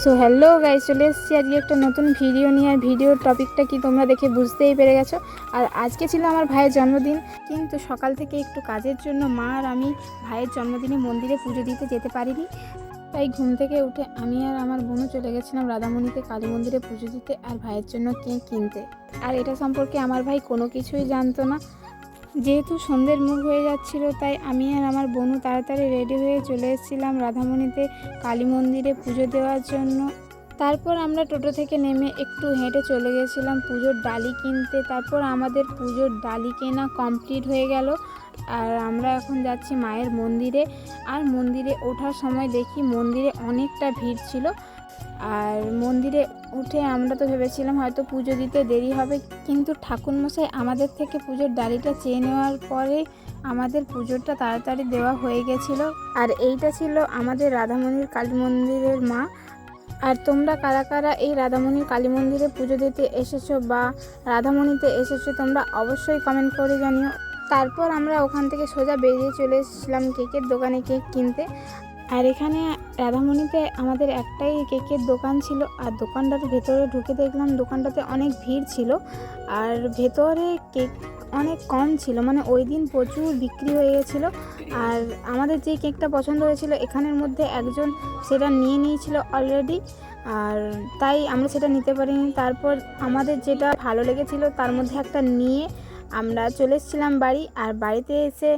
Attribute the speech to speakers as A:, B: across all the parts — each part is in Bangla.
A: সো হ্যালো গাইস, চলে এসেছি আজকে একটা নতুন ভিডিও নিয়ে। আর ভিডিওর টপিকটা কি তোমরা দেখে বুঝতেই পেরে গেছো। আর আজকে ছিল আমার ভাইয়ের জন্মদিন, কিন্তু সকাল থেকে একটু কাজের জন্য মা আর আমি ভাইয়ের জন্মদিনে মন্দিরে পুজো দিতে যেতে পারিনি। তাই ঘুম থেকে উঠে আমি আর আমার বোনও চলে গেছিলাম রাধামণিতে কালী মন্দিরে পুজো দিতে আর ভাইয়ের জন্য কেক কিনতে। আর এটা সম্পর্কে আমার ভাই কোনো কিছুই জানতো না। যেহেতু সন্ধ্যের মুখ হয়ে যাচ্ছিল, তাই আমি আর আমার বোনও তাড়াতাড়ি রেডি হয়ে চলে এসেছিলাম রাধামণিতে কালী মন্দিরে পুজো দেওয়ার জন্য। তারপর আমরা টোটো থেকে নেমে একটু হেঁটে চলে গেছিলাম পুজোর ডালি কিনতে। তারপর আমাদের পুজোর ডালি কেনা কমপ্লিট হয়ে গেল আর আমরা এখন যাচ্ছি মায়ের মন্দিরে। আর মন্দিরে ওঠার সময় দেখি মন্দিরে অনেকটা ভিড় ছিল। আর মন্দিরে উঠে আমরা তো ভেবেছিলাম হয়তো পুজো দিতে দেরি হবে, কিন্তু ঠাকুরমশাই আমাদের থেকে পুজোর ডালিটা চেয়ে নেওয়ার পরে আমাদের পুজোটা তাড়াতাড়ি দেওয়া হয়ে গেছিলো। আর এইটা ছিল আমাদের রাধামণির কালী মন্দিরের মা। আর তোমরা কারা কারা এই রাধামণির কালী মন্দিরে পুজো দিতে এসেছো বা রাধামণিতে এসেছো তোমরা অবশ্যই কমেন্ট করে জানিও। তারপর আমরা ওখান থেকে সোজা বেরিয়ে চলে এসেছিলাম কেকের দোকানে কেক কিনতে। আর এখানে রাধামণিতে আমাদের একটাই কেকের দোকান ছিল, আর দোকানটার ভেতরে ঢুকে দেখলাম দোকানটাতে অনেক ভিড় ছিল আর ভেতরে কেক অনেক কম ছিল, মানে ওই দিন প্রচুর বিক্রি হয়ে গেছিলো। আর আমাদের যেই কেকটা পছন্দ হয়েছিল এখানের মধ্যে একজন সেটা নিয়ে নিয়েছিল অলরেডি, আর তাই আমরা সেটা নিতে পারিনি। তারপর আমাদের যেটা ভালো লেগেছিল তার মধ্যে একটা নিয়ে আমরা চলে এসেছিলাম বাড়ি। আর বাড়িতে এসে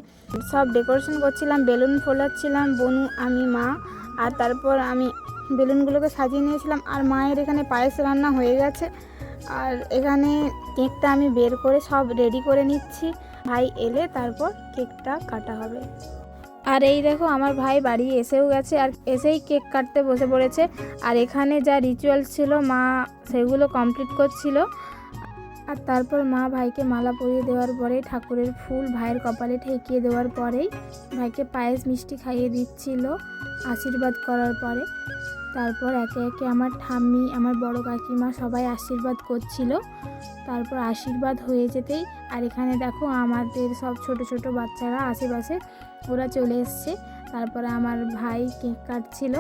A: সব ডেকোরেশন করছিলাম, বেলুন ফোলাচ্ছিলাম বনু, আমি, মা। আর তারপর আমি বেলুনগুলোকে সাজিয়ে নিয়েছিলাম। আর মায়ের এখানে পায়েস রান্না হয়ে গেছে আর এখানে কেকটা আমি বের করে সব রেডি করে নিচ্ছি। ভাই এলে তারপর কেকটা কাটা হবে। আর এই দেখো আমার ভাই বাড়ি এসেও গেছে আর এসেই কেক কাটতে বসে পড়েছে। আর এখানে যা রিচুয়ালস ছিল মা সেগুলো কমপ্লিট করছিল। আর তারপর মা ভাইকে মালা পরিয়ে দেওয়ার পরে ঠাকুরের ফুল ভাইয়ের কপালে ঠেকিয়ে দেওয়ার পরেই ভাইকে পায়েস মিষ্টি খাইয়ে দিচ্ছিল আশীর্বাদ করার পরে। তারপর একে একে আমার ঠাম্মি, আমার বড় কাকিমা সবাই আশীর্বাদ করছিল। তারপর আশীর্বাদ হয়ে যেতেই আর এখানে দেখো আমাদের সব ছোট ছোট বাচ্চারা আশেপাশে ওরা চলে এসছে। তারপরে আমার ভাই কেক কাটছিল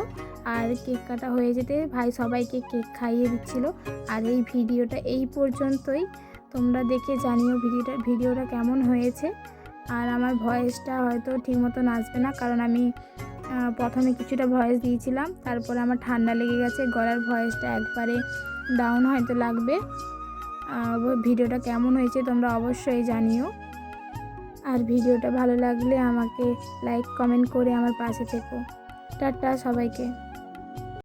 A: আর কেক কাটা হয়ে যেতে ভাই সবাইকে কেক খাইয়ে দিচ্ছিল। আর এই ভিডিওটা এই পর্যন্তই, তোমরা দেখে জানিও ভিডিওটা কেমন হয়েছে। আর আমার ভয়েসটা হয়তো ঠিক মতন আসবে না, কারণ আমি প্রথমে কিছুটা ভয়েস দিয়েছিলাম, তারপরে আমার ঠান্ডা লেগে গেছে, গলার ভয়েসটা একবারে ডাউন হয়তো লাগবে। ভিডিওটা কেমন হয়েছে তোমরা অবশ্যই জানিও। আর ভিডিওটা ভালো লাগলে আমাকে লাইক কমেন্ট করে আমার পাশে থেকো। টাটা সবাইকে।